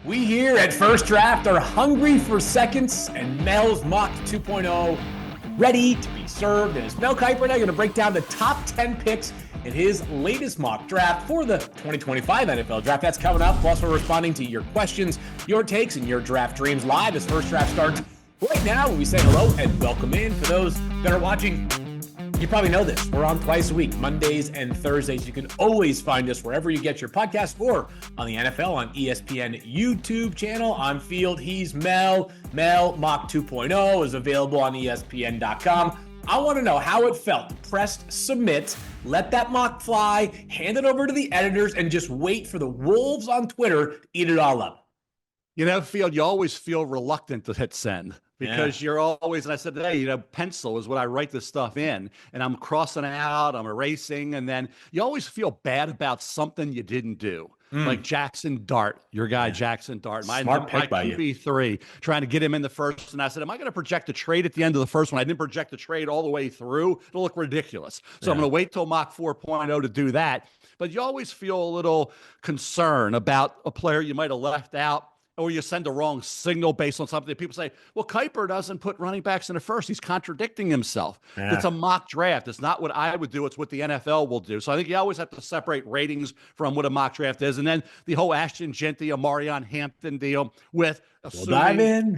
We here at First Draft are hungry for seconds, and MEL's Mock 2.0 ready to be served. And as Mel Kiper and I are going to break down the top 10 picks in his latest mock draft for the 2025 NFL Draft. That's coming up. Plus, we're responding to your questions, your takes, and your draft dreams live as First Draft starts right now. When we say hello and welcome in. For those that are watching, you probably know this. We're on twice a week, Mondays and Thursdays. You can always find us wherever you get your podcast or on the NFL on ESPN YouTube channel. On Field, he's Mel. Mel Mock 2.0 is available on ESPN.com. I want to know how it felt. Press submit, let that mock fly, hand it over to the editors, and just wait for the wolves on Twitter to eat it all up. You know, Field, you always feel reluctant to hit send because you're always, and I said today, pencil is what I write this stuff in, and I'm crossing out, I'm erasing, and then you always feel bad about something you didn't do. Like Jackson Dart, your guy, Jackson Dart. Smart pick by you. QB3, trying to get him in the first. And I said, am I going to project a trade at the end of the first one? I didn't project the trade all the way through. It'll look ridiculous. So I'm going to wait till Mock 4.0 to do that. But you always feel a little concern about a player you might have left out, or you send a wrong signal based on something that people say, well, Kiper doesn't put running backs in the first. He's contradicting himself. It's a mock draft. It's not what I would do. It's what the NFL will do. So I think you always have to separate ratings from what a mock draft is. And then the whole Ashton, Jeanty, Marion Hampton deal with we'll dive in,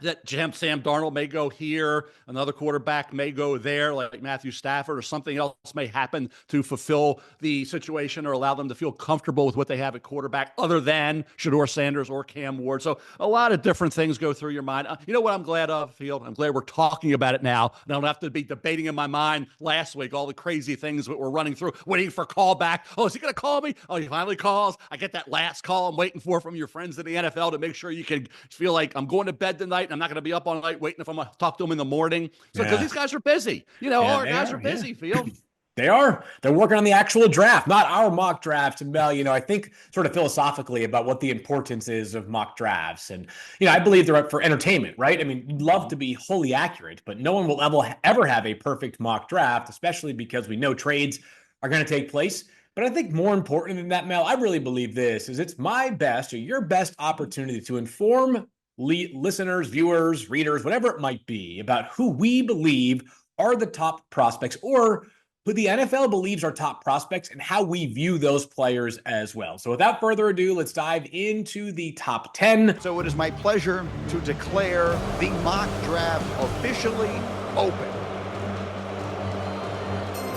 that Sam Darnold may go here, another quarterback may go there, like Matthew Stafford, or something else may happen to fulfill the situation or allow them to feel comfortable with what they have at quarterback other than Shedeur Sanders or Cam Ward. So a lot of different things go through your mind. You know what I'm glad of, Field? I'm glad we're talking about it now. I don't have to be debating in my mind last week all the crazy things that we're running through, waiting for callback. Oh, is he going to call me? Oh, he finally calls. I get that last call I'm waiting for from your friends in the NFL to make sure you can feel like I'm going to bed tonight and I'm not going to be up all night waiting if I'm going to talk to them in the morning. So because these guys are busy, our guys are busy, Field. They are. They're working on the actual draft, not our mock draft. And Mel, I think sort of philosophically about what the importance is of mock drafts. And, I believe they're up for entertainment, right? I mean, you'd love to be wholly accurate, but no one will ever have a perfect mock draft, especially because we know trades are going to take place. But I think more important than that, Mel, I really believe this is it's my best or your best opportunity to inform listeners, viewers, readers, whatever it might be, about who we believe are the top prospects or who the NFL believes are top prospects and how we view those players as well. So without further ado, let's dive into the top 10. So it is my pleasure to declare the mock draft officially open.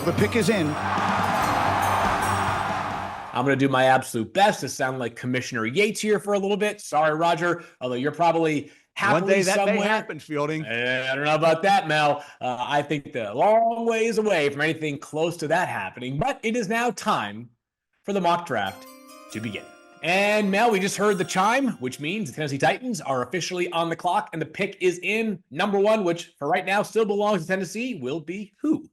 The pick is in. I'm going to do my absolute best to sound like Commissioner Yates here for a little bit. Sorry, Roger, although you're probably happily one day that somewhere. May happen, Fielding. I don't know about that, Mel. I think they're a long ways away from anything close to that happening. But it is now time for the mock draft to begin. And Mel, we just heard the chime, which means the Tennessee Titans are officially on the clock. And the pick is in. Number one, which for right now still belongs to Tennessee, will be who?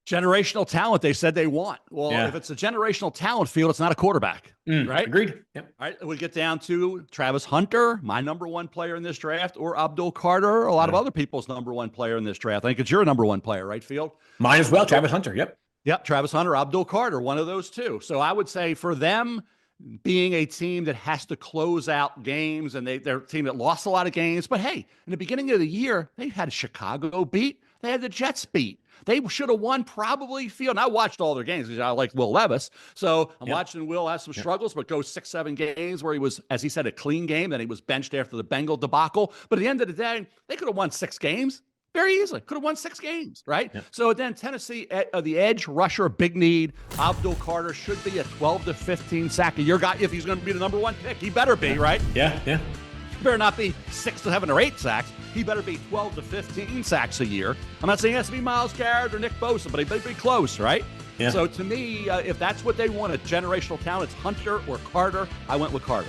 Generational talent, they said they want. Well, if it's a generational talent field, it's not a quarterback, right? Agreed. Yep. All right, we get down to Travis Hunter, my number one player in this draft, or Abdul Carter, a lot of other people's number one player in this draft. I think it's your number one player, right, Field? Mine as well, Travis Hunter, Yep, Travis Hunter, Abdul Carter, one of those two. So I would say for them, being a team that has to close out games, and they're a team that lost a lot of games, but hey, in the beginning of the year, they had Chicago beat, they had the Jets beat. They should have won probably, Field. And I watched all their games because I like Will Levis. So I'm watching Will have some struggles, but go 6-7 games where he was, as he said, a clean game. Then he was benched after the Bengal debacle. But at the end of the day, they could have won 6 games very easily. Could have won 6 games, right? Yeah. So then Tennessee, the edge rusher, big need. Abdul Carter should be a 12 to 15 sack a year guy. If he's going to be the number one pick, he better be, right? Yeah. He better not be 6 to 7 or 8 sacks. He better be 12 to 15 sacks a year. I'm not saying it has to be Myles Garrett or Nick Bosa, but he better be close, right? Yeah. So to me, if that's what they want, a generational talent, it's Hunter or Carter. I went with Carter.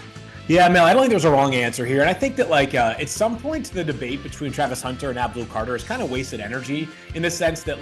Yeah, Mel, I don't think there's a wrong answer here. And I think that, at some point, the debate between Travis Hunter and Abdul Carter is kind of wasted energy in the sense that,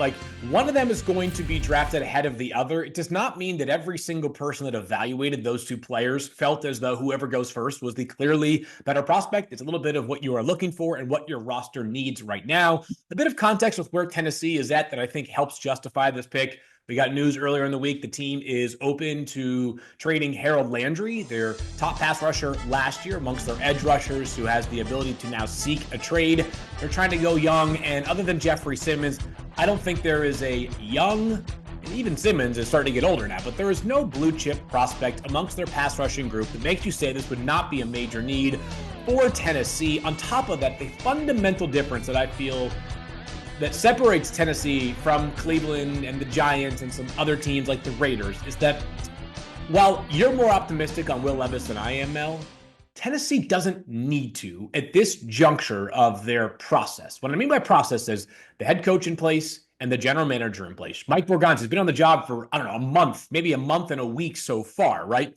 one of them is going to be drafted ahead of the other. It does not mean that every single person that evaluated those two players felt as though whoever goes first was the clearly better prospect. It's a little bit of what you are looking for and what your roster needs right now. A bit of context with where Tennessee is at that I think helps justify this pick. We got news earlier in the week. The team is open to trading Harold Landry, their top pass rusher last year, amongst their edge rushers, who has the ability to now seek a trade. They're trying to go young, and other than Jeffrey Simmons, I don't think there is a young, and even Simmons is starting to get older now, but there is no blue chip prospect amongst their pass rushing group that makes you say this would not be a major need for Tennessee. On top of that, the fundamental difference that I feel that separates Tennessee from Cleveland and the Giants and some other teams like the Raiders is that while you're more optimistic on Will Levis than I am, Mel, Tennessee doesn't need to at this juncture of their process. What I mean by process is the head coach in place and the general manager in place. Mike Borgonzi has been on the job for, I don't know, a month, maybe a month and a week so far, right?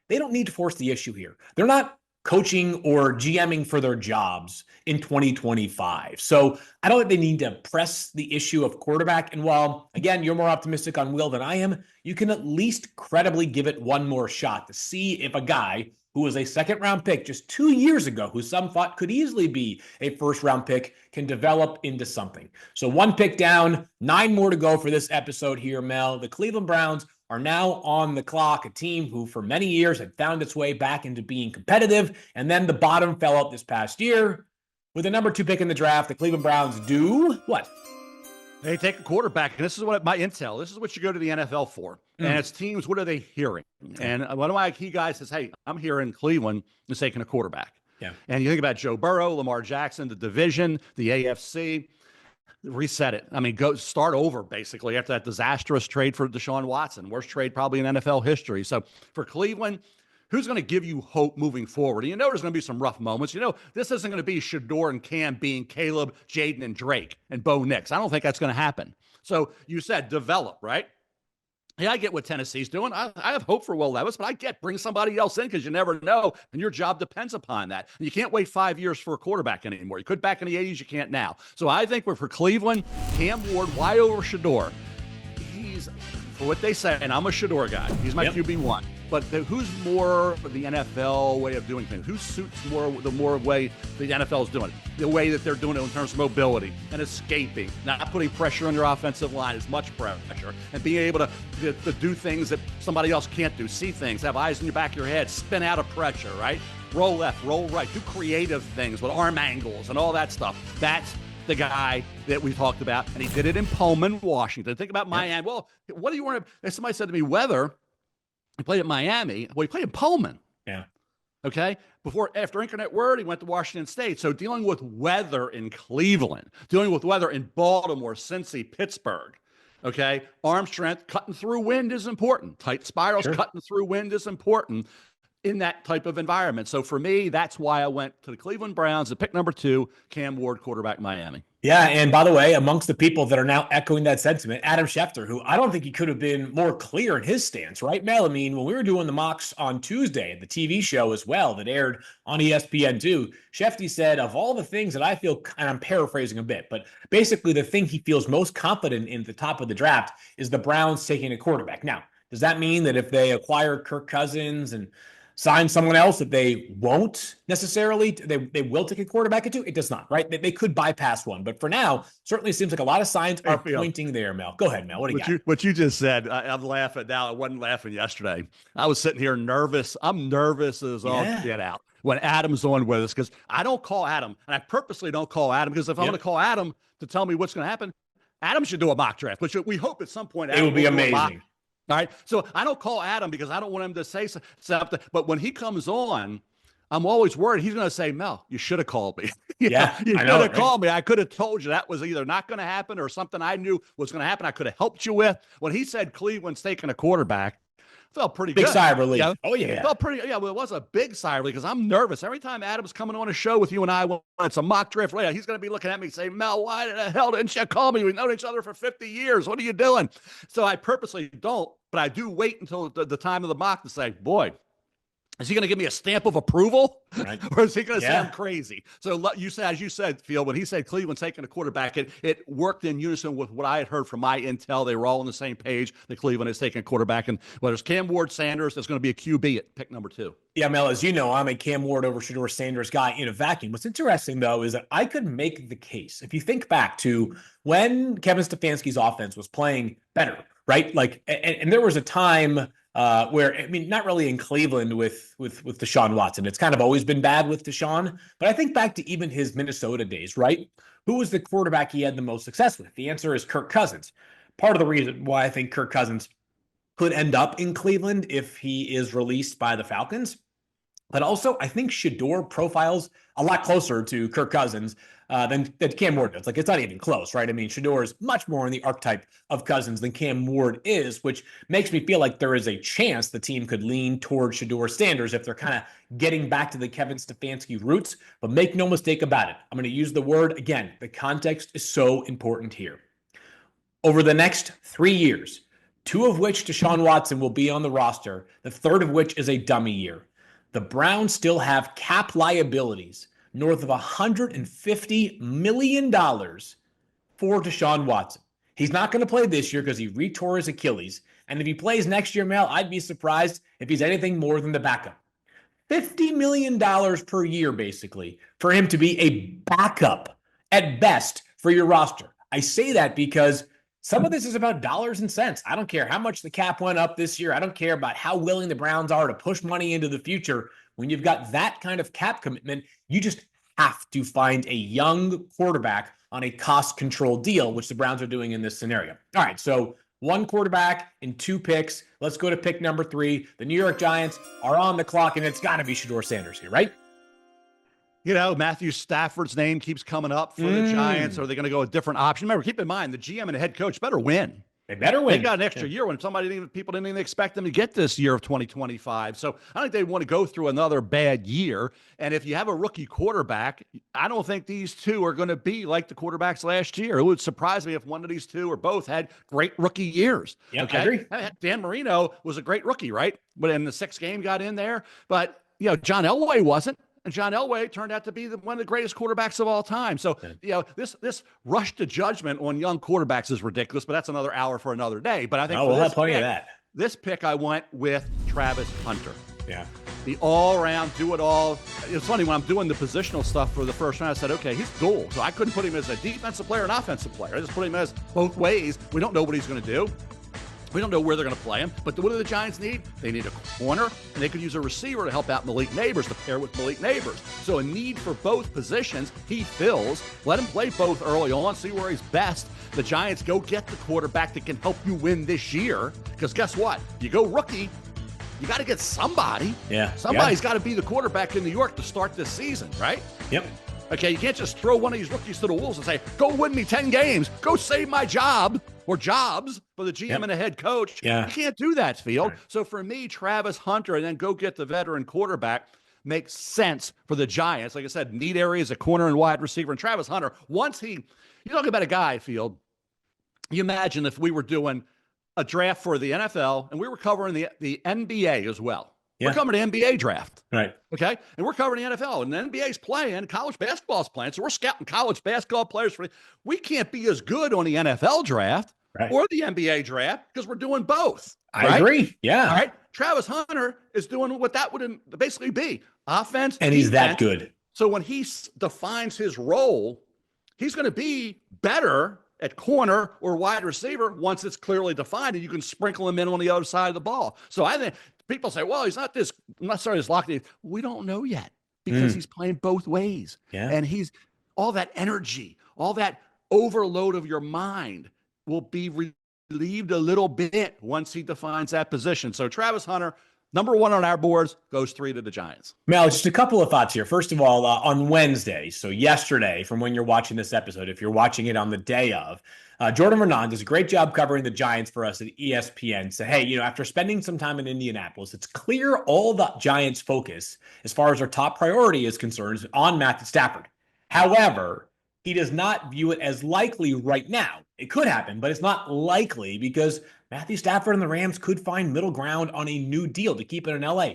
They don't need to force the issue here. They're not coaching or GMing for their jobs in 2025. So I don't think they need to press the issue of quarterback. And while, again, you're more optimistic on Will than I am, you can at least credibly give it one more shot to see if a guy who was a second-round pick just 2 years ago, who some thought could easily be a first-round pick, can develop into something. So 1 pick down, 9 more to go for this episode here, Mel. The Cleveland Browns are now on the clock, a team who for many years had found its way back into being competitive, and then the bottom fell out this past year. With the number 2 pick in the draft, the Cleveland Browns do what? They take a quarterback, and this is what my intel, this is what you go to the NFL for. And it's teams, what are they hearing? And one of my key guys says, hey, I'm hearing Cleveland is taking a quarterback. Yeah. And you think about Joe Burrow, Lamar Jackson, the division, the AFC, reset it. I mean, go start over basically after that disastrous trade for Deshaun Watson, worst trade probably in NFL history. So for Cleveland, who's going to give you hope moving forward? And you know there's going to be some rough moments. You know, this isn't going to be Shedeur and Cam being Caleb, Jaden, and Drake and Bo Nix. I don't think that's going to happen. So you said develop, right? Yeah, I get what Tennessee's doing. I have hope for Will Levis, but I get bring somebody else in because you never know, and your job depends upon that. And you can't wait 5 years for a quarterback anymore. You could back in the 80s, you can't now. So I think we're for Cleveland, Cam Ward, why over Shedeur? He's, for what they say, and I'm a Shedeur guy. He's my QB1. But who's more the NFL way of doing things? Who suits more the way the NFL is doing it? The way that they're doing it in terms of mobility and escaping, not putting pressure on your offensive line, as much pressure, and being able to do things that somebody else can't do. See things, have eyes in the back of your head, spin out of pressure, right? Roll left, roll right, do creative things with arm angles and all that stuff. That's the guy that we talked about, and he did it in Pullman, Washington. Think about Miami. Well, what do you want to? Somebody said to me, whether he played at Miami. Well, he played in Pullman. Yeah. Okay. After Internet Word, he went to Washington State. So dealing with weather in Cleveland, dealing with weather in Baltimore, Cincy, Pittsburgh. Okay. Arm strength, cutting through wind is important. Tight spirals, cutting through wind is important in that type of environment. So for me, that's why I went to the Cleveland Browns at pick number 2, Cam Ward, quarterback, Miami. Yeah, and by the way, amongst the people that are now echoing that sentiment, Adam Schefter, who I don't think he could have been more clear in his stance, right, Mel? I mean, when we were doing the mocks on Tuesday, the TV show as well that aired on ESPN2, Schefter said, of all the things that I feel, and I'm paraphrasing a bit, but basically the thing he feels most confident in at the top of the draft is the Browns taking a quarterback. Now, does that mean that if they acquire Kirk Cousins and sign someone else that they won't necessarily, they will take a quarterback into? It does not, right? They could bypass one. But for now, certainly seems like a lot of signs are pointing there, Mel. Go ahead, Mel. What do you got? What you just said, I'm laughing now. I wasn't laughing yesterday. I was sitting here nervous. I'm nervous as all get out when Adam's on with us, because I don't call Adam, and I purposely don't call Adam, because if I'm going to call Adam to tell me what's going to happen, Adam should do a mock draft, which we hope at some point Adam it will be amazing. All right. So I don't call Adam because I don't want him to say something. But when he comes on, I'm always worried he's going to say, Mel, you should have called me. You should have called me. I could have told you that was either not going to happen or something I knew was going to happen. I could have helped you with. When he said Cleveland's taking a quarterback, felt pretty good. Big sigh of relief. Yeah. Oh, yeah. It felt pretty. Yeah, well, it was a big sigh of relief because I'm nervous. Every time Adam's coming on a show with you and I, when it's a mock draft later, he's going to be looking at me and say, Mel, why the hell didn't you call me? We've known each other for 50 years. What are you doing? So I purposely don't, but I do wait until the time of the mock to say, boy, is he going to give me a stamp of approval, or is he going to say I'm crazy? So you said, as you said, Phil, when he said Cleveland taking a quarterback, it worked in unison with what I had heard from my intel. They were all on the same page that Cleveland is taking a quarterback. And whether it's Cam Ward, Sanders, there's going to be a QB at pick number 2. Yeah, Mel, as you know, I'm a Cam Ward over Shedeur Sanders guy in a vacuum. What's interesting, though, is that I could make the case. If you think back to when Kevin Stefanski's offense was playing better, right? Like, and there was a time where, I mean, not really in Cleveland with Deshaun Watson. It's kind of always been bad with Deshaun, but I think back to even his Minnesota days, right? Who was the quarterback he had the most success with? The answer is Kirk Cousins. Part of the reason why I think Kirk Cousins could end up in Cleveland if he is released by the Falcons. But also, I think Shedeur profiles a lot closer to Kirk Cousins than Cam Ward does. Like, it's not even close, right? I mean, Shedeur is much more in the archetype of Cousins than Cam Ward is, which makes me feel like there is a chance the team could lean toward Shedeur Sanders if they're kind of getting back to the Kevin Stefanski roots. But make no mistake about it. I'm going to use the word again. The context is so important here. Over the next 3 years, 2 of which Deshaun Watson will be on the roster, the third of which is a dummy year, the Browns still have cap liabilities north of $150 million for Deshaun Watson. He's not going to play this year because he retore his Achilles. And if he plays next year, Mel, I'd be surprised if he's anything more than the backup. $50 million per year, basically, for him to be a backup at best for your roster. I say that because some of this is about dollars and cents. I don't care how much the cap went up this year. I don't care about how willing the Browns are to push money into the future. When you've got that kind of cap commitment, you just have to find a young quarterback on a cost-controlled deal, which the Browns are doing in this scenario. All right, so 1 quarterback and 2 picks. Let's go to pick number 3. The New York Giants are on the clock, and it's got to be Shedeur Sanders here, right? You know, Matthew Stafford's name keeps coming up for the Giants. Are they going to go a different option? Remember, keep in mind, the GM and the head coach better win. They better win. They got an extra year when people didn't even expect them to get this year of 2025. So I think they want to go through another bad year. And if you have a rookie quarterback, I don't think these 2 are going to be like the quarterbacks last year. It would surprise me if one of these 2 or both had great rookie years. Yeah, okay? I agree. Dan Marino was a great rookie, right? But in the 6th game got in there. But, you know, John Elway wasn't. And John Elway turned out to be one of the greatest quarterbacks of all time. So, you know, this rush to judgment on young quarterbacks is ridiculous, but that's another hour for another day. But I think we'll have plenty of that. This pick, I went with Travis Hunter. Yeah. The all-around, do-it-all. It's funny, when I'm doing the positional stuff for the first round, I said, okay, he's dual. So I couldn't put him as a defensive player and offensive player. I just put him as both ways. We don't know what he's going to do. We don't know where they're going to play him, but what do the Giants need? They need a corner, and they could use a receiver to help out Malik Neighbors, to pair with Malik Neighbors. So a need for both positions, he fills. Let him play both early on, see where he's best. The Giants go get the quarterback that can help you win this year, because guess what? You go rookie, you got to get somebody. Yeah. Somebody's got to be the quarterback in New York to start this season, right? Yep. Okay, you can't just throw one of these rookies to the wolves and say, go win me 10 games. Go save my job or jobs for the GM and the head coach. Yeah. You can't do that, Field. So for me, Travis Hunter and then go get the veteran quarterback makes sense for the Giants. Like I said, need areas, a corner and wide receiver. And Travis Hunter, you're talking about a guy, Field, you imagine if we were doing a draft for the NFL and we were covering the NBA as well. Yeah. We're covering the NBA draft. Right. Okay. And we're covering the NFL, and the NBA's playing, college basketball's playing. So we're scouting college basketball players. We can't be as good on the NFL draft or the NBA draft because we're doing both. I agree. Yeah. All right. Travis Hunter is doing what that would basically be offense. And he's that good. So when he defines his role, he's going to be better at corner or wide receiver once it's clearly defined, and you can sprinkle him in on the other side of the ball. So I think people say, well, he's not necessarily as locked in. We don't know yet because he's playing both ways. Yeah. And he's all that energy, all that overload of your mind will be relieved a little bit once he defines that position. So Travis Hunter, number 1 on our boards, goes 3 to the Giants. Mel, just a couple of thoughts here. First of all, on Wednesday, so yesterday, from when you're watching this episode, if you're watching it on the day of, Jordan Renan does a great job covering the Giants for us at ESPN. So, hey, after spending some time in Indianapolis, it's clear all the Giants' focus, as far as their top priority is concerned, is on Matthew Stafford. However, he does not view it as likely right now. It could happen, but it's not likely because Matthew Stafford and the Rams could find middle ground on a new deal to keep it in LA.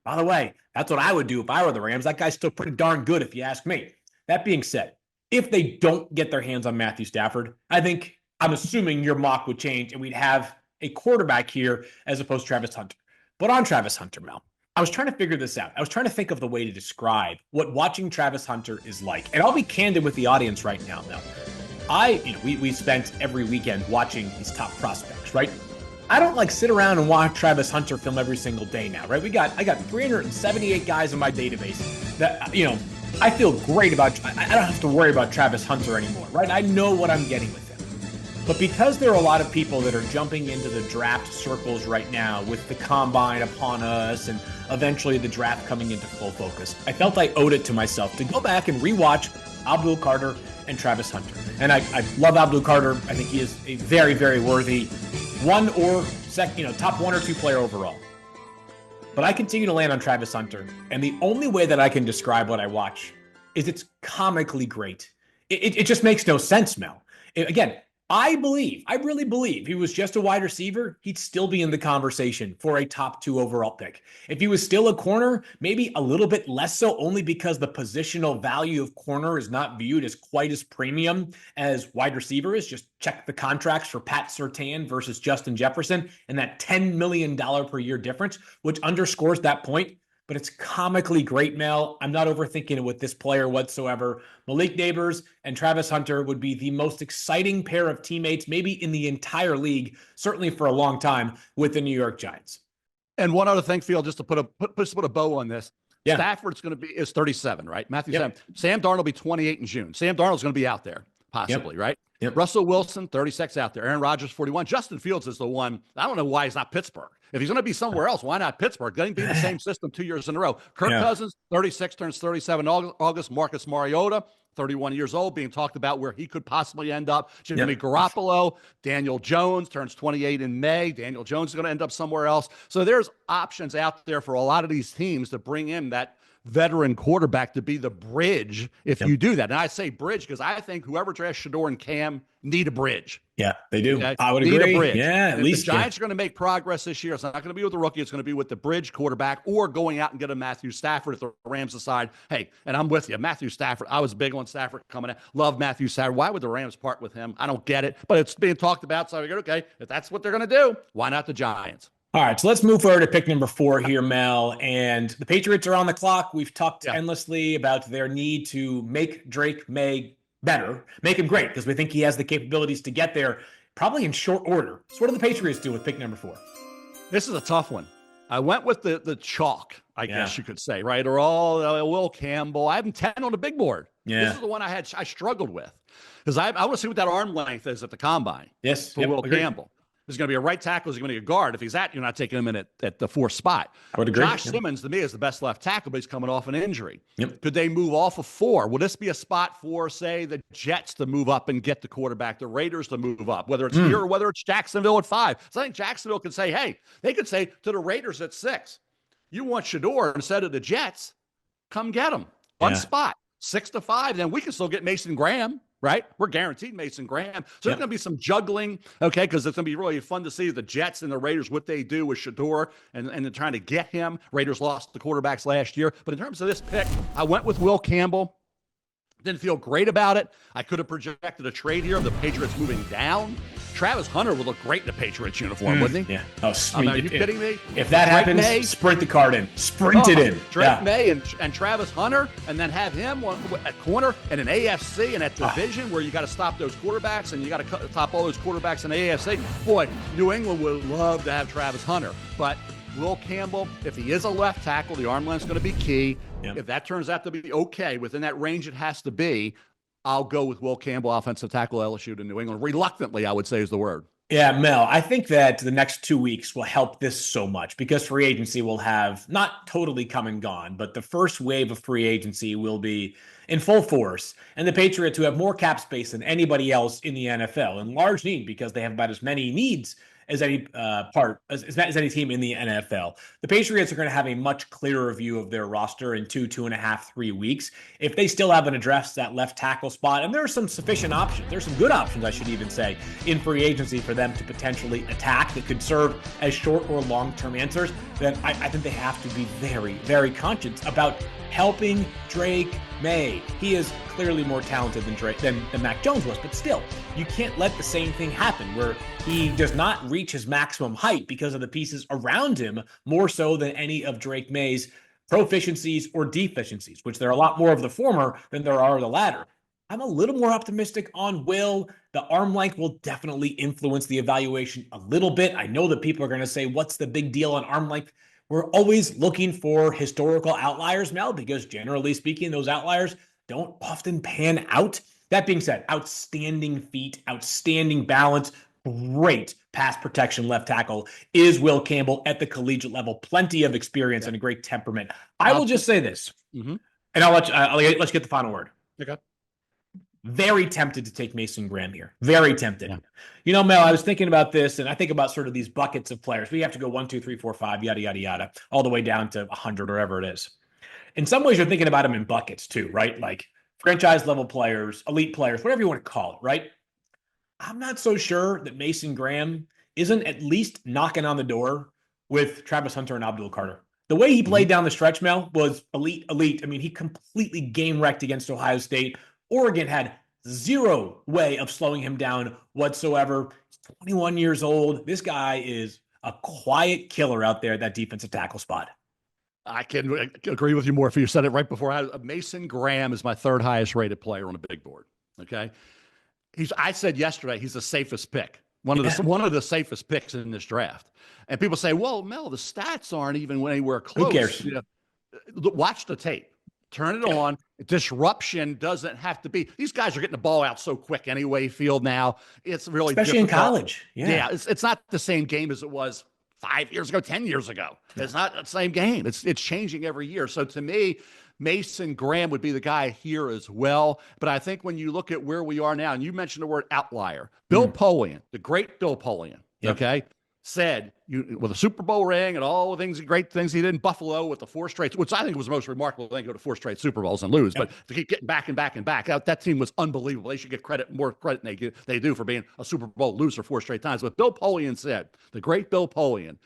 By the way, that's what I would do if I were the Rams. That guy's still pretty darn good if you ask me. That being said, if they don't get their hands on Matthew Stafford, I'm assuming your mock would change and we'd have a quarterback here as opposed to Travis Hunter. But on Travis Hunter, Mel, I was trying to figure this out. I was trying to think of the way to describe what watching Travis Hunter is like. And I'll be candid with the audience right now, Mel. We spent every weekend watching these top prospects, right? I don't like sit around and watch Travis Hunter film every single day now, right? I got 378 guys in my database that, you know, I feel great about. I don't have to worry about Travis Hunter anymore, right? I know what I'm getting with him. But because there are a lot of people that are jumping into the draft circles right now with the combine upon us and eventually the draft coming into full focus, I felt I owed it to myself to go back and rewatch Abdul Carter and Travis Hunter. And I love Abdul Carter. I think he is a very, very worthy top 1 or 2 player overall. But I continue to land on Travis Hunter. And the only way that I can describe what I watch is it's comically great. It just makes no sense, Mel. Again, I really believe he was just a wide receiver, he'd still be in the conversation for a top 2 overall pick. If he was still a corner, maybe a little bit less so, only because the positional value of corner is not viewed as quite as premium as wide receiver is. Just check the contracts for Pat Surtain versus Justin Jefferson and that $10 million per year difference, which underscores that point. But it's comically great, Mel. I'm not overthinking it with this player whatsoever. Malik Neighbors and Travis Hunter would be the most exciting pair of teammates, maybe in the entire league, certainly for a long time, with the New York Giants. And one other thing, Field, just to put a bow on this. Yeah. Stafford's is 37, right? Sam Darnold will be 28 in June. Sam Darnold's going to be out there, possibly, right? Yep. Russell Wilson, 36 out there. Aaron Rodgers, 41. Justin Fields is the one. I don't know why he's not Pittsburgh. If he's going to be somewhere else, why not Pittsburgh? Going to be the same system 2 years in a row. Kirk Cousins, 36, turns 37 August. Marcus Mariota, 31 years old, being talked about where he could possibly end up. Jimmy Garoppolo, Daniel Jones turns 28 in May. Daniel Jones is going to end up somewhere else. So there's options out there for a lot of these teams to bring in that veteran quarterback to be the bridge if you do that. And I say bridge because I think whoever drafts Shedeur and Cam need a bridge. Yeah, they do. Okay? I would agree. Need a bridge. Yeah, at least the Giants are going to make progress this year. It's not going to be with the rookie. It's going to be with the bridge quarterback or going out and get a Matthew Stafford if the Rams decide, hey, and I'm with you, Matthew Stafford. I was big on Stafford coming out. Love Matthew Stafford. Why would the Rams part with him? I don't get it, but it's being talked about. So I figured, okay, if that's what they're going to do, why not the Giants? All right, so let's move forward to pick number 4 here, Mel. And the Patriots are on the clock. We've talked endlessly about their need to make Drake May better, make him great, because we think he has the capabilities to get there probably in short order. So what do the Patriots do with pick number 4? This is a tough one. I went with the chalk, I guess you could say, right? Or Will Campbell. I have him 10 on the big board. Yeah. This is the one I struggled with because I want to see what that arm length is at the combine. Yes. For Will Campbell. Is going to be a right tackle. Is going to be a guard. If he's you're not taking him in at the 4th spot. I would agree. Josh Simmons, to me, is the best left tackle, but he's coming off an injury. Yep. Could they move off of 4? Will this be a spot for, say, the Jets to move up and get the quarterback, the Raiders to move up, whether it's here or whether it's Jacksonville at 5? So I think Jacksonville could say, hey, they could say to the Raiders at 6, you want Shedeur instead of the Jets, come get him. One spot, 6 to 5, then we can still get Mason Graham. Right? We're guaranteed Mason Graham. So there's going to be some juggling, okay, because it's going to be really fun to see the Jets and the Raiders, what they do with Shedeur and they're trying to get him. Raiders lost the quarterbacks last year. But in terms of this pick, I went with Will Campbell. Didn't feel great about it. I could have projected a trade here of the Patriots moving down. Travis Hunter would look great in the Patriots uniform, wouldn't he? Yeah. Oh, are you kidding me? If that happens, sprint the card in. Sprint it in. Drake May and Travis Hunter, and then have him at corner and an AFC and at division where you got to stop those quarterbacks and you got to top all those quarterbacks in the AFC. Boy, New England would love to have Travis Hunter. But Will Campbell, if he is a left tackle, the arm length is going to be key. Yep. If that turns out to be okay, within that range it has to be, I'll go with Will Campbell, offensive tackle, LSU to New England. Reluctantly, I would say is the word. Yeah, Mel, I think that the next 2 weeks will help this so much because free agency will have not totally come and gone, but the first wave of free agency will be in full force. And the Patriots, who have more cap space than anybody else in the NFL, in large need because they have about as many needs as any as any team in the NFL. The Patriots are going to have a much clearer view of their roster in 2.5, 3 weeks. If they still haven't addressed that left tackle spot, and there are some sufficient options, there's some good options, I should even say, in free agency for them to potentially attack that could serve as short or long-term answers, then I think they have to be very, very conscious about helping Drake May. He is clearly more talented than Mac Jones was, but still, you can't let the same thing happen where he does not reach his maximum height because of the pieces around him more so than any of Drake May's proficiencies or deficiencies, which there are a lot more of the former than there are of the latter. I'm a little more optimistic on Will. The arm length will definitely influence the evaluation a little bit. I know that people are going to say, what's the big deal on arm length? We're always looking for historical outliers, Mel, because generally speaking, those outliers don't often pan out. That being said, outstanding feet, outstanding balance, great pass protection left tackle is Will Campbell at the collegiate level. Plenty of experience and a great temperament. I will just say this, and let's get the final word. Okay. Very tempted to take Mason Graham here. Very tempted. Yeah. You know, Mel, I was thinking about this, and I think about sort of these buckets of players. We have to go 1, 2, 3, 4, 5, yada, yada, yada, all the way down to 100 or whatever it is. In some ways, you're thinking about them in buckets too, right? Like franchise level players, elite players, whatever you want to call it, right? I'm not so sure that Mason Graham isn't at least knocking on the door with Travis Hunter and Abdul Carter. The way he played down the stretch, Mel, was elite. I mean, he completely game wrecked against Ohio State. Oregon had zero way of slowing him down whatsoever. He's 21 years old. This guy is a quiet killer out there at that defensive tackle spot. I can agree with you more if you said it right before. Mason Graham is my third highest rated player on the big board. Okay. I said yesterday, he's the safest pick. One of the safest picks in this draft. And people say, well, Mel, the stats aren't even anywhere close. Who cares? You know, watch the tape. Turn it on. Disruption doesn't have to be. These guys are getting the ball out so quick anyway, field now. It's really especially difficult. In college. Yeah. It's not the same game as it was 5 years ago, 10 years ago. It's not the same game. It's changing every year. So to me, Mason Graham would be the guy here as well. But I think when you look at where we are now, and you mentioned the word outlier, Bill Polian, the great Bill Polian, okay, said with a Super Bowl ring and all the great things he did in Buffalo with the 4 straight, which I think was the most remarkable thing, go to 4 straight Super Bowls and lose. But to keep getting back and back and back, that team was unbelievable. They should get more credit than they do for being a Super Bowl loser 4 straight times. But Bill Polian said, the great Bill Polian,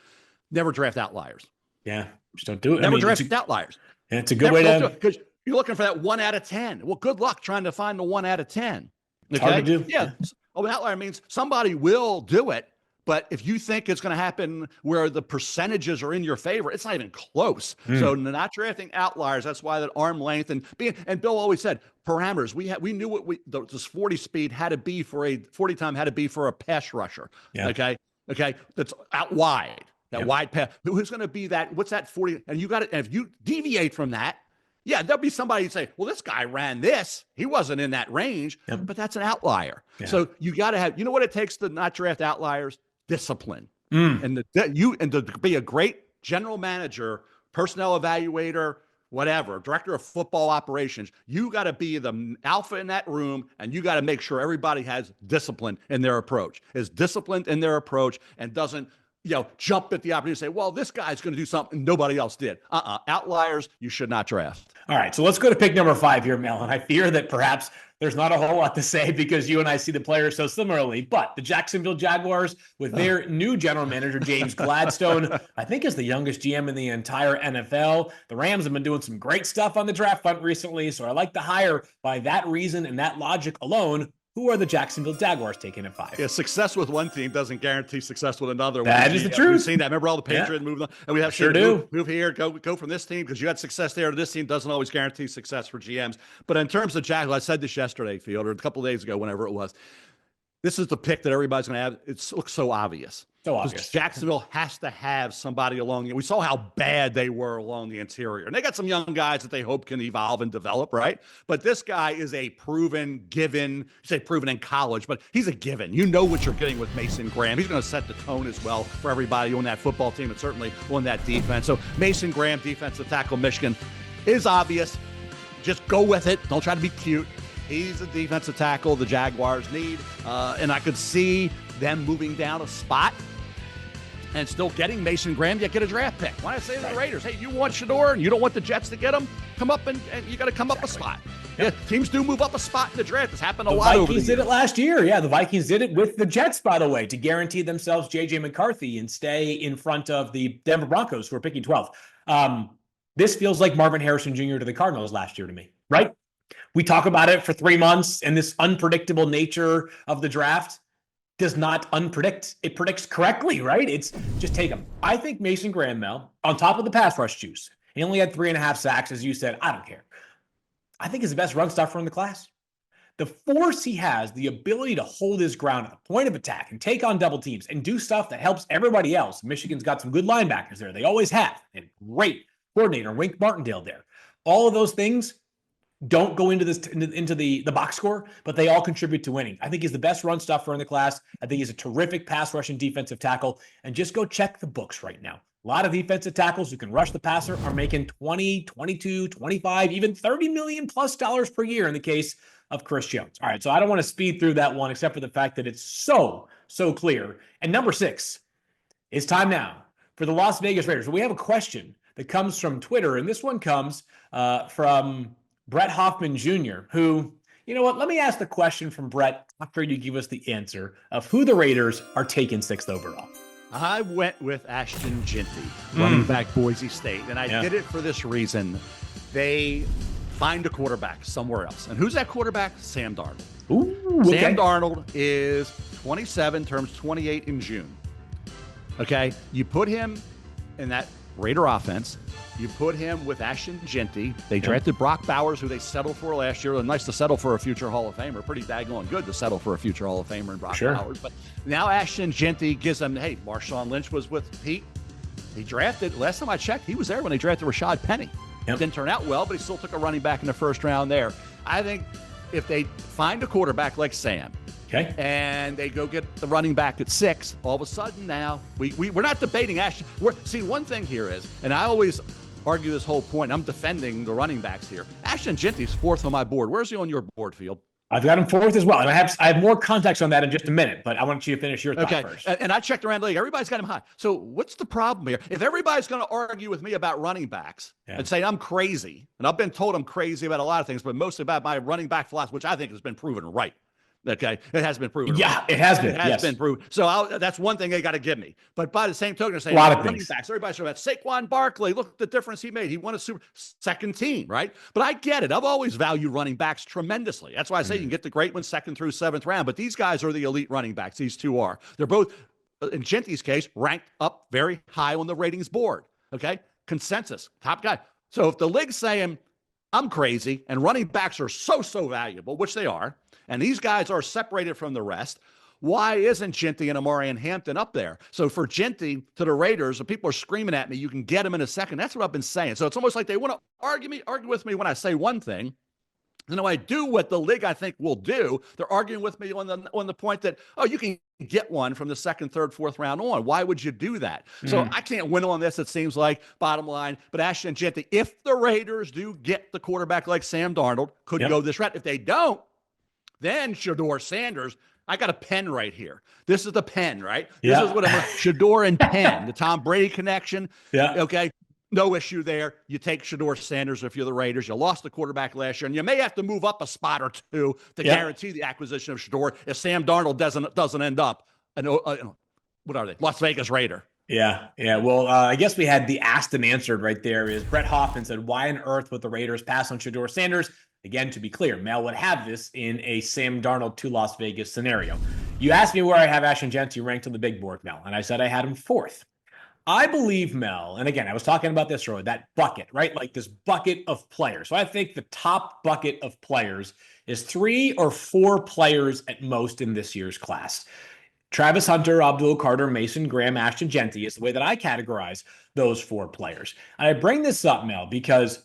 never draft outliers. Yeah, just don't do it. Never draft outliers. And it's a good way to, because you're looking for that 1 out of 10. Well, good luck trying to find the 1 out of 10. It's hard to do. Yeah. An outlier means somebody will do it. But if you think it's going to happen where the percentages are in your favor, it's not even close. So not drafting outliers. That's why that arm length and Bill always said parameters. We knew what this 40 speed had to be for a 40 time had to be for a pass rusher. Yeah. Okay. That's out wide. That wide pass. Who's going to be that? What's that 40? And you got it. And if you deviate from that, there'll be somebody who'd say, well, this guy ran this. He wasn't in that range, but that's an outlier. Yeah. So you got to have, you know what it takes to not draft outliers? Discipline. And to be a great general manager, personnel evaluator, whatever, director of football operations, you got to be the alpha in that room, and you got to make sure everybody has discipline in their approach, is disciplined in their approach, and doesn't jump at the opportunity to say, well, this guy's going to do something nobody else did. Outliers, you should not draft. All right, so let's go to pick number 5 here, Mel. And I fear that perhaps there's not a whole lot to say because you and I see the players so similarly. But the Jacksonville Jaguars, with their new general manager, James Gladstone, I think is the youngest GM in the entire NFL. The Rams have been doing some great stuff on the draft front recently, so I like the hire by that reason and that logic alone. Who are the Jacksonville Jaguars taking at 5? Yeah, success with one team doesn't guarantee success with another. That is the truth. We've seen that. Remember all the Patriots moved on, and we have move here, go from this team because you had success there to this team doesn't always guarantee success for GMs. But in terms of Jaguars, I said this yesterday, Field, or a couple of days ago, whenever it was. This is the pick that everybody's going to have. It looks so obvious. So obvious. Jacksonville has to have somebody along. We saw how bad they were along the interior. And they got some young guys that they hope can evolve and develop, right? But this guy is a proven given. You say proven in college, but he's a given. You know what you're getting with Mason Graham. He's going to set the tone as well for everybody on that football team and certainly on that defense. So Mason Graham, defensive tackle, Michigan, is obvious. Just go with it. Don't try to be cute. He's a defensive tackle the Jaguars need. And I could see them moving down a spot and still getting Mason Graham, yet get a draft pick. Why I say to the Raiders, hey, you want Shedeur and you don't want the Jets to get him? Come up and you got to come up a spot. Yeah, teams do move up a spot in the draft. It's happened a lot over the years. The Vikings did it last year. Yeah, the Vikings did it with the Jets, by the way, to guarantee themselves J.J. McCarthy and stay in front of the Denver Broncos, who are picking 12th. This feels like Marvin Harrison Jr. to the Cardinals last year to me, right? We talk about it for 3 months, and this unpredictable nature of the draft does not unpredict. It predicts correctly, right? It's just take him. I think Mason Graham, Mel, on top of the pass rush juice, he only had 3.5 sacks, as you said. I don't care. I think he's the best run stuffer in the class. the force he has, the ability to hold his ground at the point of attack and take on double teams and do stuff that helps everybody else. Michigan's got some good linebackers there. They always have. And great coordinator, Wink Martindale there. All of those things don't go into the box score, but they all contribute to winning. I think he's the best run stuffer in the class. I think he's a terrific pass rushing defensive tackle. And just go check the books right now. A lot of defensive tackles who can rush the passer are making 20, 22, 25, even $30 million plus per year in the case of Chris Jones. All right, so I don't want to speed through that one except for the fact that it's so clear. And number 6, it's time now for the Las Vegas Raiders. We have a question that comes from Twitter, and this one comes from Brett Hoffman Jr., who, you know what, let me ask the question from Brett after you give us the answer of who the Raiders are taking 6th overall. I went with Ashton Jeanty, running back Boise State, and I did it for this reason. They find a quarterback somewhere else. And who's that quarterback? Sam Darnold. Ooh, okay. Sam Darnold is 27, turns 28 in June. Okay, you put him in that Raider offense. You put him with Ashton Jeanty. They drafted Brock Bowers, who they settled for last year. Nice to settle for a future Hall of Famer. Pretty daggone good to settle for a future Hall of Famer in Brock Bowers. But now Ashton Jeanty gives them, hey, Marshawn Lynch was with Pete. He drafted, last time I checked, he was there when they drafted Rashad Penny. Didn't turn out well, but he still took a running back in the first round there. I think if they find a quarterback like Sam, and they go get the running back at 6, all of a sudden now, we're not debating Ashton. See, one thing here is, and I always argue this whole point, I'm defending the running backs here. Ashton Jeanty's 4th on my board. Where's he on your board, Field? I've got him 4th as well. And I have more context on that in just a minute, but I want you to finish your thought first. And I checked around the league. Everybody's got him high. So what's the problem here? If everybody's going to argue with me about running backs and say I'm crazy, and I've been told I'm crazy about a lot of things, but mostly about my running back philosophy, which I think has been proven right. Okay, it has been proven. Yeah, right. It has been. It has been proven. So that's one thing they got to give me. But by the same token, saying a lot of running things. Backs, everybody's talking about Saquon Barkley. Look at the difference he made. He won a second team, right? But I get it. I've always valued running backs tremendously. That's why I say you can get the great ones 2nd through 7th round. But these guys are the elite running backs. These two are. They're both, in Jeanty's case, ranked up very high on the ratings board. Okay, consensus, top guy. So if the league's saying I'm crazy and running backs are so valuable, which they are, and these guys are separated from the rest, why isn't Jeanty and Amari and Hampton up there? So for Jeanty to the Raiders, and people are screaming at me, you can get him in a second. That's what I've been saying. So it's almost like they want to argue with me when I say one thing. And when I do what the league I think will do, they're arguing with me on the point that, you can get one from the 2nd, 3rd, 4th round on. Why would you do that? So I can't win on this, it seems like, bottom line. But Ashton Jeanty, if the Raiders do get the quarterback like Sam Darnold, could go this route. If they don't, then Shedeur Sanders, I got a pen right here. This is the pen, right? This is what Shedeur and pen, the Tom Brady connection. Okay. No issue there. You take Shedeur Sanders if you're the Raiders. You lost the quarterback last year, and you may have to move up a spot or two to guarantee the acquisition of Shedeur if Sam Darnold doesn't end up what are they? Las Vegas Raider. Yeah. Well, I guess we had the Ashton answered right there. Is Brett Hoffman said, why on earth would the Raiders pass on Shedeur Sanders? Again, to be clear, Mel would have this in a Sam Darnold to Las Vegas scenario. You asked me where I have Ashton Jeanty ranked on the big board, Mel, and I said I had him 4th. I believe, Mel, and again, I was talking about this earlier, that bucket, right? Like this bucket of players. So I think the top bucket of players is 3 or 4 players at most in this year's class. Travis Hunter, Abdul, Carter, Mason, Graham, Ashton Jeanty is the way that I categorize those 4 players. And I bring this up, Mel, because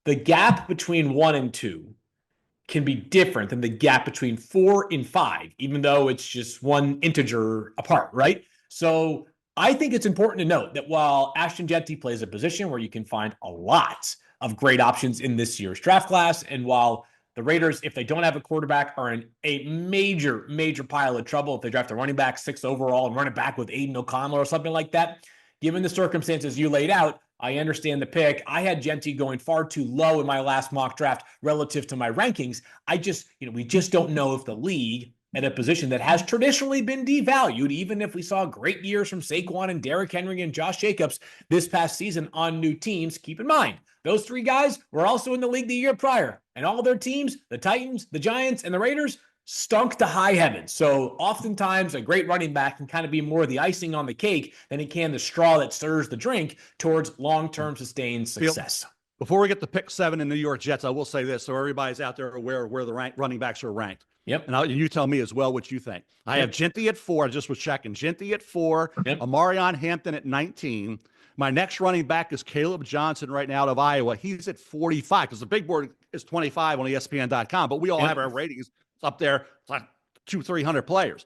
the gap between 1 and 2 can be different than the gap between 4 and 5, even though it's just one integer apart, right? So I think it's important to note that while Ashton Jeanty plays a position where you can find a lot of great options in this year's draft class, and while the Raiders, if they don't have a quarterback, are in a major pile of trouble if they draft a running back 6 overall and run it back with Aiden O'Connell or something like that, given the circumstances you laid out, I understand the pick. I had Jeanty going far too low in my last mock draft relative to my rankings. We just don't know if the league at a position that has traditionally been devalued, even if we saw great years from Saquon and Derrick Henry and Josh Jacobs this past season on new teams. Keep in mind, those 3 guys were also in the league the year prior, and all their teams, the Titans, the Giants, and the Raiders, stunk to high heaven. So oftentimes a great running back can kind of be more the icing on the cake than it can the straw that stirs the drink towards long-term sustained success. Before we get to pick 7 in New York Jets, I will say this so everybody's out there aware of where the running backs are ranked. Yep. And you tell me as well what you think. I have Jeanty at 4. I just was checking. Jeanty at 4. Yep. Amarion Hampton at 19. My next running back is Caleb Johnson right now out of Iowa. He's at 45 because the big board is 25 on ESPN.com, but we all have our ratings up there. It's like 200-300 players.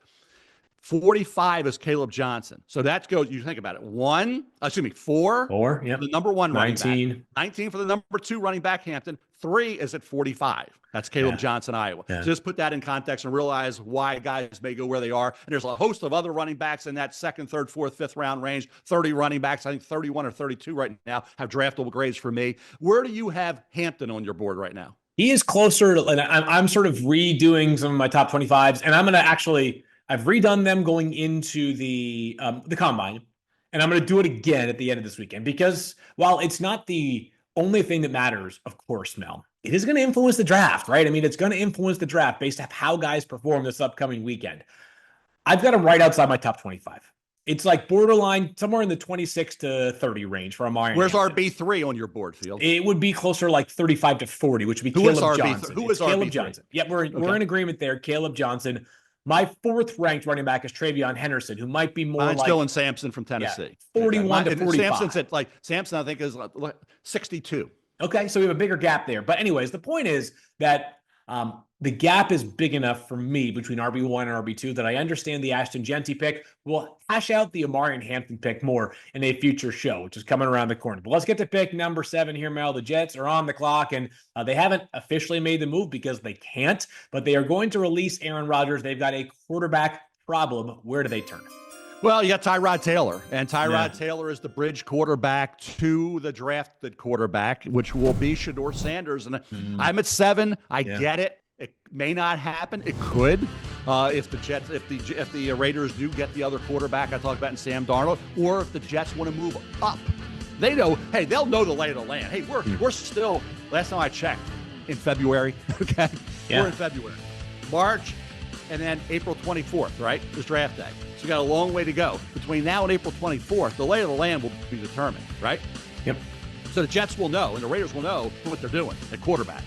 45 is Caleb Johnson. So that goes, you think about it. 4. Yep. The number 1 running 19. back. 19 for the number 2 running back, Hampton. 3 is at 45. That's Caleb Johnson, Iowa. Yeah. So just put that in context and realize why guys may go where they are. And there's a host of other running backs in that 2nd, 3rd, 4th, 5th round range. 30 running backs, I think 31 or 32 right now have draftable grades for me. Where do you have Hampton on your board right now? He is closer to, and I'm sort of redoing some of my top 25s, and I'm going to actually, I've redone them going into the combine, and I'm going to do it again at the end of this weekend because while it's not the only thing that matters, of course, Mel, it is going to influence the draft, right? I mean, it's going to influence the draft based on how guys perform this upcoming weekend. I've got them right outside my top 25. It's like borderline somewhere in the 26 to 30 range for Amari. Where's RB3 on your board, Field? It would be closer like 35 to 40, which would be Caleb Johnson. Who is Caleb RB3? Johnson? Yep, we're in agreement there. Caleb Johnson. My 4th ranked running back is Travion Henderson, who might be more like Dylan Sampson from Tennessee. 41 to 45. Sampson's at Sampson, I think, is 62. Okay, so we have a bigger gap there. But anyways, the point is that the gap is big enough for me between RB1 and RB2 that I understand the Ashton Jeanty pick. We'll hash out the Amarion Hampton pick more in a future show, which is coming around the corner. But let's get to pick number 7 here, Mel. The Jets are on the clock, and they haven't officially made the move because they can't, but they are going to release Aaron Rodgers. They've got a quarterback problem. Where do they turn? Well, you got Tyrod Taylor, and Tyrod Taylor is the bridge quarterback to the drafted quarterback, which will be Shedeur Sanders. And I'm at 7. I get it. It may not happen. It could if the Raiders do get the other quarterback I talked about in Sam Darnold, or if the Jets want to move up. They know. Hey, they'll know the lay of the land. Hey, we're still. Last time I checked, in February. Okay, we're in February, March, and then April 24th. Right, is draft day. So you got a long way to go. Between now and April 24th, the lay of the land will be determined, right? Yep. So the Jets will know, and the Raiders will know what they're doing at quarterback.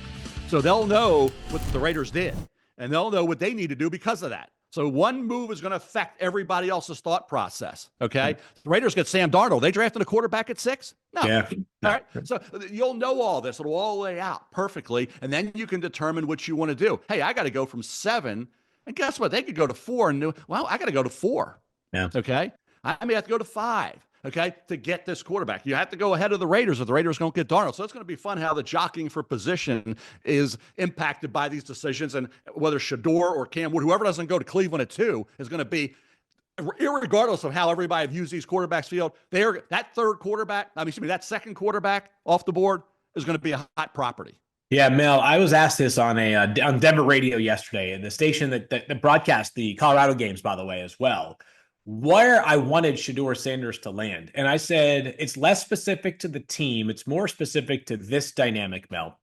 So they'll know what the Raiders did, and they'll know what they need to do because of that. So one move is going to affect everybody else's thought process, okay? The Raiders get Sam Darnold. They drafted a quarterback at 6? No. Yeah. All right. So you'll know all this. It'll all lay out perfectly, and then you can determine what you want to do. Hey, I got to go from 7. And guess what? They could go to 4 and I got to go to 4. Yeah. Okay. I may have to go to 5. Okay. To get this quarterback, you have to go ahead of the Raiders if the Raiders don't get Darnold. So it's going to be fun how the jockeying for position is impacted by these decisions, and whether Shedeur or Cam Wood, whoever doesn't go to Cleveland at 2, is going to be, irregardless of how everybody views these quarterbacks field. That 2nd quarterback off the board is going to be a hot property. Yeah, Mel, I was asked this on Denver radio yesterday, and the station that broadcast the Colorado games, by the way, as well, where I wanted Shedeur Sanders to land. And I said, it's less specific to the team. It's more specific to this dynamic, Mel.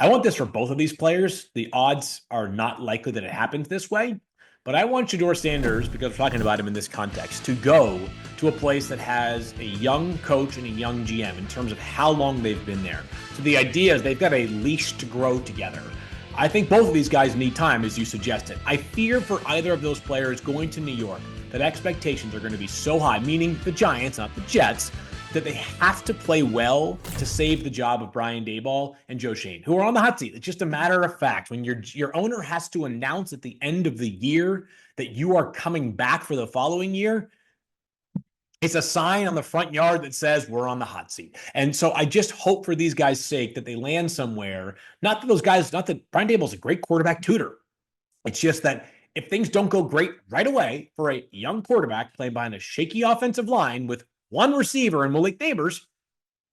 I want this for both of these players. The odds are not likely that it happens this way. But I want Shedeur Sanders, because we're talking about him in this context, to go to a place that has a young coach and a young GM in terms of how long they've been there. So the idea is they've got a leash to grow together. I think both of these guys need time, as you suggested. I fear for either of those players going to New York that expectations are going to be so high, meaning the Giants, not the Jets, that they have to play well to save the job of Brian Daboll and Joe Schoen, who are on the hot seat. It's just a matter of fact. When your owner has to announce at the end of the year that you are coming back for the following year, it's a sign on the front yard that says we're on the hot seat. And so I just hope for these guys' sake that they land somewhere. Not that Brian Daboll's a great quarterback tutor. It's just that if things don't go great right away for a young quarterback playing behind a shaky offensive line with one receiver and Malik Neighbors,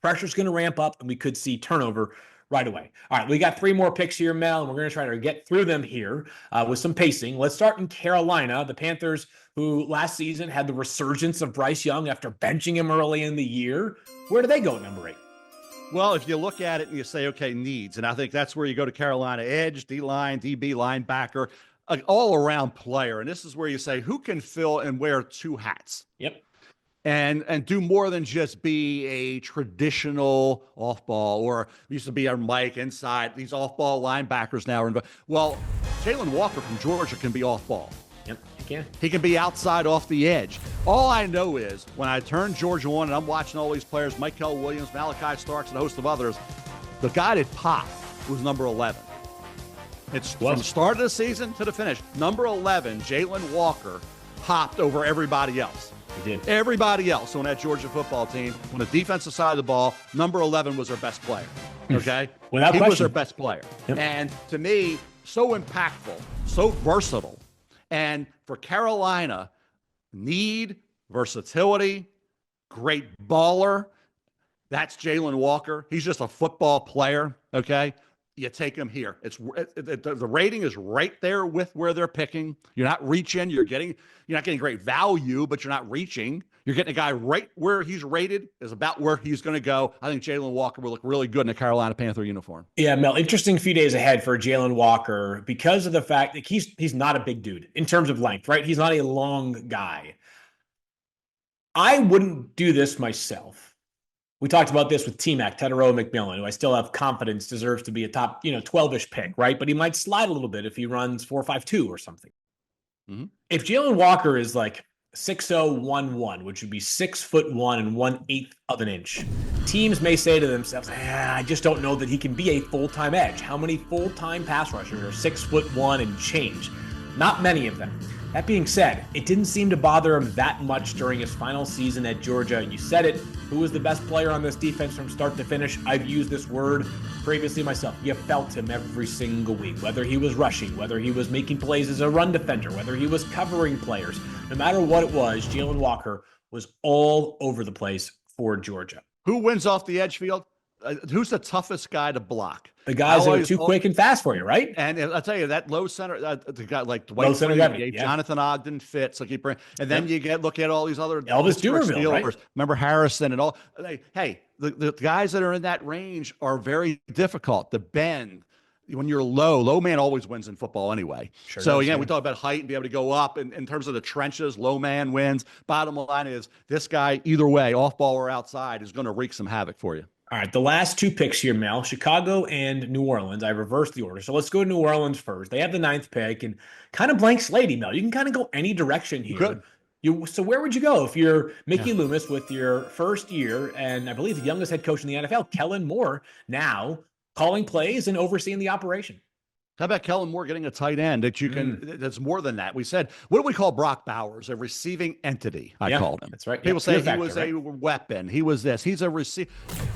pressure's going to ramp up and we could see turnover right away. All right, we got 3 more picks here, Mel, and we're going to try to get through them here with some pacing. Let's start in Carolina. The Panthers, who last season had the resurgence of Bryce Young after benching him early in the year. Where do they go at number 8? Well, if you look at it and you say, okay, needs, and I think that's where you go to Carolina: edge, D-line, DB, linebacker, an all-around player. And this is where you say, who can fill and wear 2 hats? Yep. and do more than just be a traditional off ball, or used to be our Mike inside. These off ball linebackers now are well, Jalen Walker from Georgia can be off ball. Yep, he can. He can be outside off the edge. All I know is when I turn Georgia on and I'm watching all these players, Michael Williams, Malachi Starks, and a host of others, the guy that popped was number 11. It's from the start of the season to the finish. Number 11, Jalen Walker, popped over everybody else. He did. Everybody else on that Georgia football team, on the defensive side of the ball, number 11 was their best player. Okay? Without question. He was their best player. Yep. And to me, so impactful, so versatile. And for Carolina, need, versatility, great baller. That's Jalen Walker. He's just a football player, okay? You take him here. The rating is right there with where they're picking. You're not reaching. You're not getting great value, but you're not reaching. You're getting a guy right where he's rated is about where he's going to go. I think Jalen Walker will look really good in a Carolina Panther uniform. Yeah, Mel, interesting few days ahead for Jalen Walker because of the fact that he's not a big dude in terms of length, right? He's not a long guy. I wouldn't do this myself. We talked about this with T-Mac, Tedero McMillan, who I still have confidence deserves to be a top, 12-ish pick, right? But he might slide a little bit if he runs 4.52 or something. Mm-hmm. If Jalen Walker is like 6'0", 1'1", which would be 6'1" and 1/8 of an inch, teams may say to themselves, I just don't know that he can be a full-time edge. How many full-time pass rushers are 6'1" and change? Not many of them. That being said, it didn't seem to bother him that much during his final season at Georgia. You said it. Who was the best player on this defense from start to finish? I've used this word previously myself. You felt him every single week, whether he was rushing, whether he was making plays as a run defender, whether he was covering players. No matter what it was, Jalen Walker was all over the place for Georgia. Who wins off the edge field? Who's the toughest guy to block? The guys that are too quick and fast for you, right? And I'll tell you, that low center, the guy like Dwight Freeney, Jonathan Ogden Fitz, and then you look at all these other Elvis Dumervil, right? Remember Harrison and all. Hey, the guys that are in that range are very difficult. The bend, when you're low man always wins in football anyway. Sure so, we talk about height and be able to go up. And in terms of the trenches, low man wins. Bottom line is this guy, either way, off ball or outside, is going to wreak some havoc for you. All right, the last two picks here, Mel, Chicago and New Orleans. I reversed the order. So let's go to New Orleans first. They have the 9th pick and kind of blank slate, Mel. You can kind of go any direction here. So where would you go if you're Mickey Loomis with your first year and I believe the youngest head coach in the NFL, Kellen Moore, now calling plays and overseeing the operation? How about Kellen Moore getting a tight end that you can, that's more than that. We said, what do we call Brock Bowers? A receiving entity, I called him. That's right. People say he was a weapon. He was this. He's a receiver.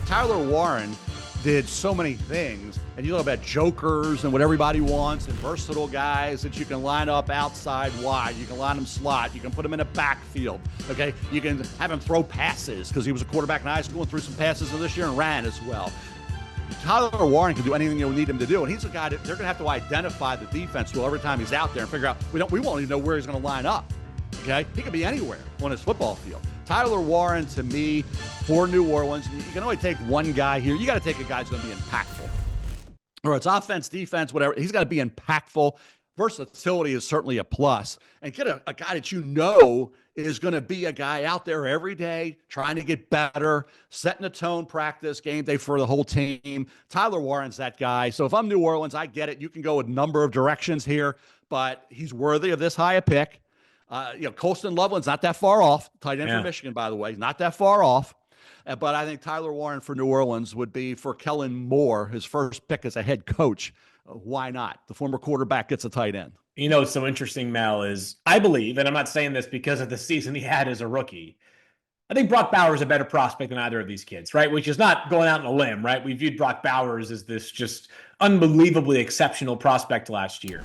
Tyler Warren did so many things. And you know about jokers and what everybody wants and versatile guys that you can line up outside wide. You can line them slot. You can put them in a backfield. Okay. You can have him throw passes because he was a quarterback in high school and threw some passes this year and ran as well. Tyler Warren can do anything you need him to do, and he's a guy that they're going to have to identify the defense to every time he's out there and figure out we won't even know where he's going to line up. Okay, he could be anywhere on his football field. Tyler Warren, to me, for New Orleans, you can only take one guy here. You got to take a guy who's going to be impactful, or it's offense, defense, whatever. He's got to be impactful. Versatility is certainly a plus, and get a guy that is going to be a guy out there every day trying to get better, setting a tone, practice, game day for the whole team. Tyler Warren's that guy. So if I'm New Orleans, I get it. You can go a number of directions here, but he's worthy of this high a pick. Colston Loveland's not that far off. Tight end for Michigan, by the way, not that far off. But I think Tyler Warren for New Orleans would be for Kellen Moore, his first pick as a head coach. Why not? The former quarterback gets a tight end. What's so interesting, Mel, is I believe, and I'm not saying this because of the season he had as a rookie, I think Brock Bowers is a better prospect than either of these kids, right? Which is not going out on a limb, right? We viewed Brock Bowers as this just unbelievably exceptional prospect last year.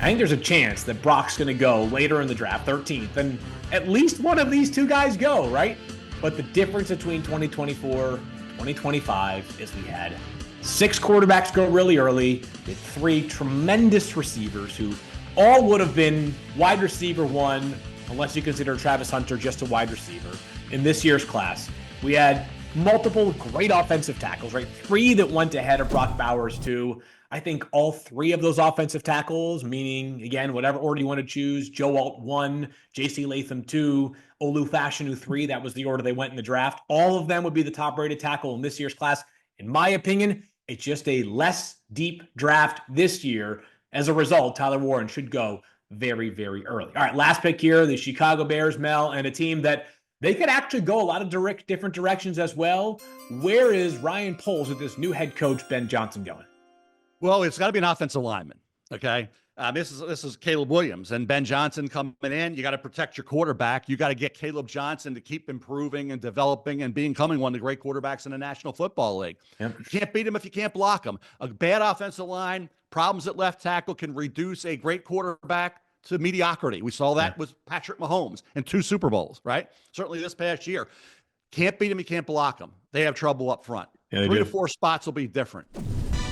I think there's a chance that Brock's going to go later in the draft, 13th, and at least one of these two guys go, right? But the difference between 2024 and 2025 is we had 6 quarterbacks go really early with 3 tremendous receivers who all would have been wide receiver 1, unless you consider Travis Hunter just a wide receiver in this year's class. We had multiple great offensive tackles, right? 3 that went ahead of Brock Bowers too. I think all three of those offensive tackles, meaning, again, whatever order you want to choose, Joe Alt 1, J.C. Latham 2, Olu Fashanu 3, that was the order they went in the draft. All of them would be the top-rated tackle in this year's class. In my opinion, it's just a less deep draft this year. As a result, Tyler Warren should go very, very early. All right, last pick here, the Chicago Bears, Mel, and a team that they could actually go a lot of different directions as well. Where is Ryan Poles with this new head coach, Ben Johnson, going? Well, it's got to be an offensive lineman. Okay. This is Caleb Williams and Ben Johnson coming in. You got to protect your quarterback. You got to get Caleb Johnson to keep improving and developing and becoming one of the great quarterbacks in the National Football League. Yep. You can't beat him if you can't block him. A bad offensive line, problems at left tackle can reduce a great quarterback to mediocrity. We saw that with Patrick Mahomes in 2 Super Bowls, right? Certainly this past year. Can't beat him, you can't block him. They have trouble up front. Yeah, 3 to 4 spots will be different.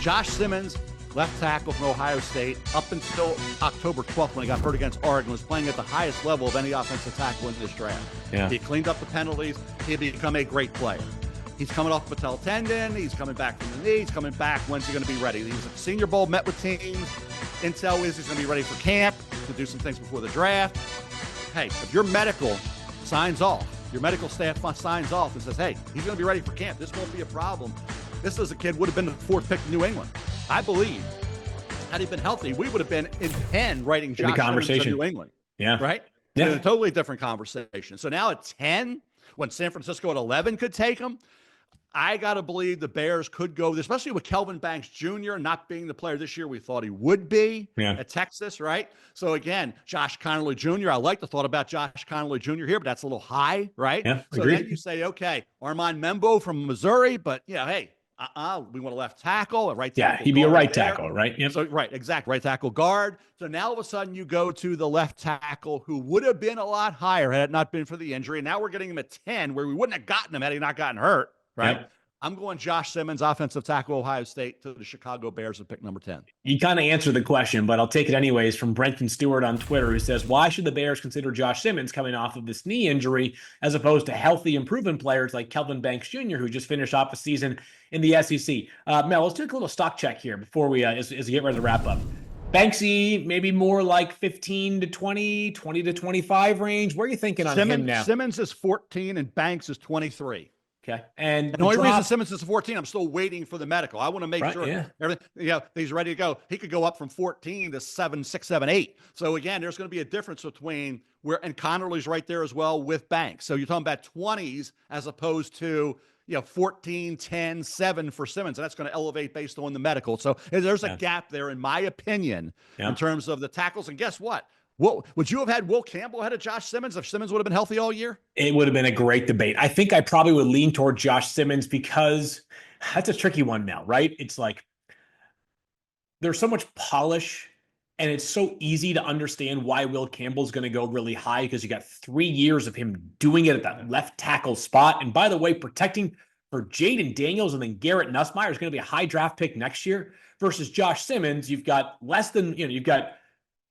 Josh Simmons, left tackle from Ohio State, up until October 12th when he got hurt against Oregon, was playing at the highest level of any offensive tackle in this draft. Yeah. He cleaned up the penalties. He'd become a great player. He's coming off a patella tendon. He's coming back from the knee. He's coming back. When's he going to be ready? He was at the Senior Bowl, met with teams. Intel is he's going to be ready for camp to do some things before the draft. Hey, if your medical signs off, your medical staff signs off and says, hey, he's going to be ready for camp, this won't be a problem. This as a kid would have been the 4th pick in New England. I believe, had he been healthy, we would have been in 10 writing Josh Simmons in New England. Yeah. Right? Yeah. A totally different conversation. So now at 10, when San Francisco at 11 could take him, I got to believe the Bears could go, especially with Kelvin Banks Jr. not being the player this year we thought he would be at Texas, right? So again, Josh Connolly Jr., I like the thought about Josh Connolly Jr. here, but that's a little high, right? Yeah, so agreed. Then you say, okay, Armand Membo from Missouri, but yeah, hey, we want a left tackle, a right tackle. Yeah, he'd be a right tackle, right? Yep. So right, exact right tackle guard. So now all of a sudden you go to the left tackle who would have been a lot higher had it not been for the injury. And now we're getting him at 10 where we wouldn't have gotten him had he not gotten hurt, right? Yep. I'm going Josh Simmons, offensive tackle, Ohio State, to the Chicago Bears at pick number 10. You kind of answered the question, but I'll take it anyways from Brenton Stewart on Twitter, who says, why should the Bears consider Josh Simmons coming off of this knee injury as opposed to healthy, improving players like Kelvin Banks Jr., who just finished off a season in the SEC? Mel, let's do a little stock check here before we, as we get ready to wrap up. Banksy, maybe more like 15 to 20, 20 to 25 range. Where are you thinking on him now? Simmons is 14 and Banks is 23. Okay. And the only reason Simmons is 14, I'm still waiting for the medical. I want to make sure everything, he's ready to go. He could go up from 14 to 7, 6, 7, 8. So again, there's going to be a difference between and Connerly's right there as well with Banks. So you're talking about 20s as opposed to, 14, 10, 7 for Simmons. And that's going to elevate based on the medical. So there's a gap there, in my opinion, in terms of the tackles. And guess what? Would you have had Will Campbell ahead of Josh Simmons if Simmons would have been healthy all year? It would have been a great debate. I think I probably would lean toward Josh Simmons because that's a tricky one now, right? It's like there's so much polish and it's so easy to understand why Will Campbell's going to go really high because you got 3 years of him doing it at that left tackle spot. And by the way, protecting for Jaden Daniels and then Garrett Nussmeier is going to be a high draft pick next year versus Josh Simmons. You've got less than, you've got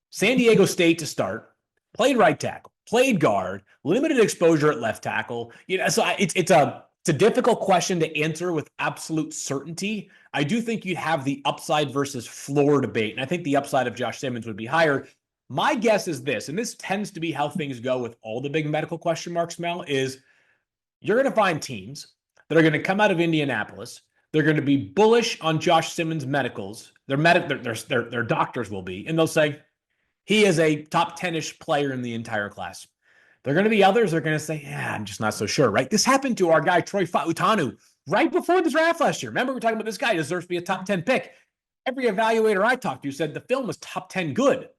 San Diego State to start, played right tackle, played guard, limited exposure at left tackle. So it's a difficult question to answer with absolute certainty. I do think you'd have the upside versus floor debate, and I think the upside of Josh Simmons would be higher. My guess is this, and this tends to be how things go with all the big medical question marks, Mel, is you're going to find teams that are going to come out of Indianapolis. They're going to be bullish on Josh Simmons' medicals. Their doctors will be, and they'll say, he is a top 10-ish player in the entire class. There are going to be others that are going to say, I'm just not so sure, right? This happened to our guy, Troy Fautanu, right before the draft last year. Remember, we were talking about this guy deserves to be a top 10 pick. Every evaluator I talked to said the film was top 10 good.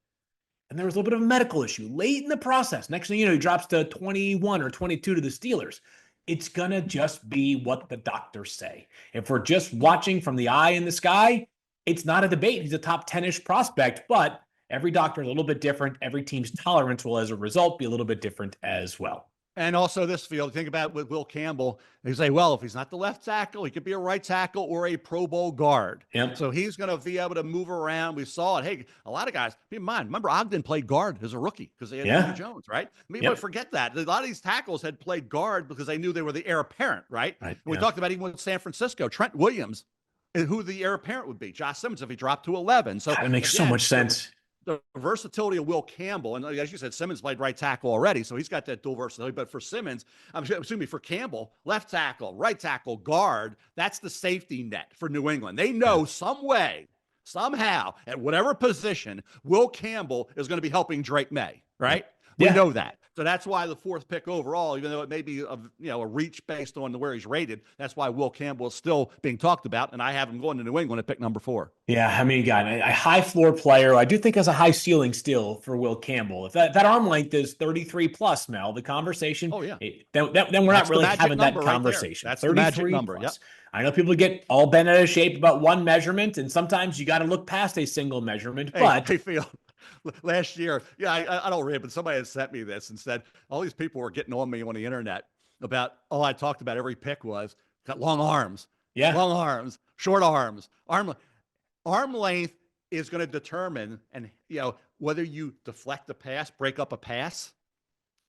And there was a little bit of a medical issue late in the process. Next thing you know, he drops to 21 or 22 to the Steelers. It's going to just be what the doctors say. If we're just watching from the eye in the sky, it's not a debate. He's a top 10-ish prospect, but every doctor is a little bit different. Every team's tolerance will, as a result, be a little bit different as well. And also this field, think about with Will Campbell. They say, well, if he's not the left tackle, he could be a right tackle or a Pro Bowl guard. Yep. So he's going to be able to move around. We saw it. Hey, a lot of guys, keep in mind, remember Ogden played guard as a rookie because they had Andrew Jones, right? But forget that. A lot of these tackles had played guard because they knew they were the heir apparent, right? We talked about even with San Francisco, Trent Williams who the heir apparent would be. Josh Simmons if he dropped to 11. So that makes so much sense. The versatility of Will Campbell, and as you said, Simmons played right tackle already, so he's got that dual versatility. But for Simmons, assuming for Campbell, left tackle, right tackle, guard, that's the safety net for New England. They know some way, somehow, at whatever position, Will Campbell is going to be helping Drake May, right? We know that. So that's why the 4th pick overall, even though it may be a reach based on where he's rated, that's why Will Campbell is still being talked about, and I have him going to New England at pick number 4. Yeah, I mean, again, a high floor player. I do think has a high ceiling still for Will Campbell. If that arm length is 33 plus, Mel, the conversation, then we're not really having that conversation. That's the magic number. Yep. I know people get all bent out of shape about one measurement, and sometimes you got to look past a single measurement. But I feel last year, I don't read, but somebody had sent me this and said all these people were getting on me on the internet about all I talked about every pick was got long arms, long arms, short arms, arm length is going to determine, and whether you deflect a pass, break up a pass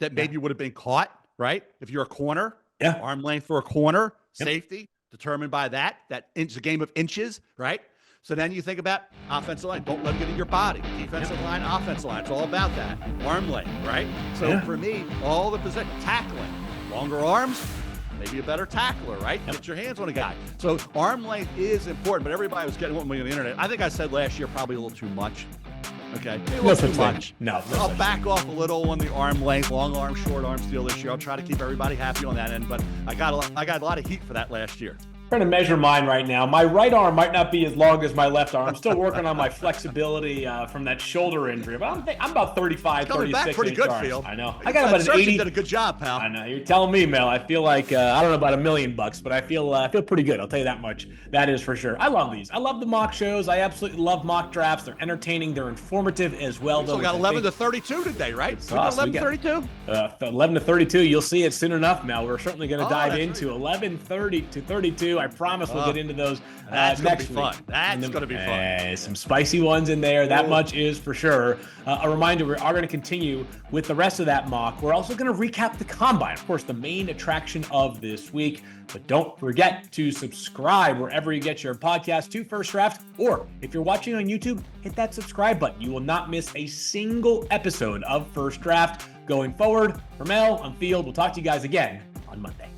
that maybe would have been caught, right? If you're a corner, arm length for a corner, safety determined by that it's a game of inches, right? So then you think about offensive line. Don't let them get in your body. Defensive line, offensive line. It's all about that. Arm length, right? So for me, all the position, tackling, longer arms, maybe a better tackler, right? Get your hands on a guy. So arm length is important, but everybody was getting on me on the internet. I think I said last year probably a little too much. Okay, maybe a little too much. No, I'll back off a little on the arm length, long arm, short arm deal this year. I'll try to keep everybody happy on that end, but I got a lot of heat for that last year. Trying to measure mine right now. My right arm might not be as long as my left arm. I'm still working on my flexibility from that shoulder injury. But I'm about 35, 36 back pretty good, arms. Field. I know. I got about an 80. You did a good job, pal. I know. You're telling me, Mel. I feel like I don't know about $1 million, but I feel pretty good. I'll tell you that much. That is for sure. I love these. I love the mock shows. I absolutely love mock drafts. They're entertaining. They're informative as well. We got 11 to 32 today, right? We got 11 to 32. 11 to 32. You'll see it soon enough, Mel. We're certainly going to dive into 11:30 to 32. I promise we'll get into those that's next gonna be week. Fun. That's going to be fun. Some spicy ones in there. That much is for sure. A reminder, we are going to continue with the rest of that mock. We're also going to recap the Combine, of course, the main attraction of this week. But don't forget to subscribe wherever you get your podcast to First Draft. Or if you're watching on YouTube, hit that subscribe button. You will not miss a single episode of First Draft going forward. For Mel, I'm Field. We'll talk to you guys again on Monday.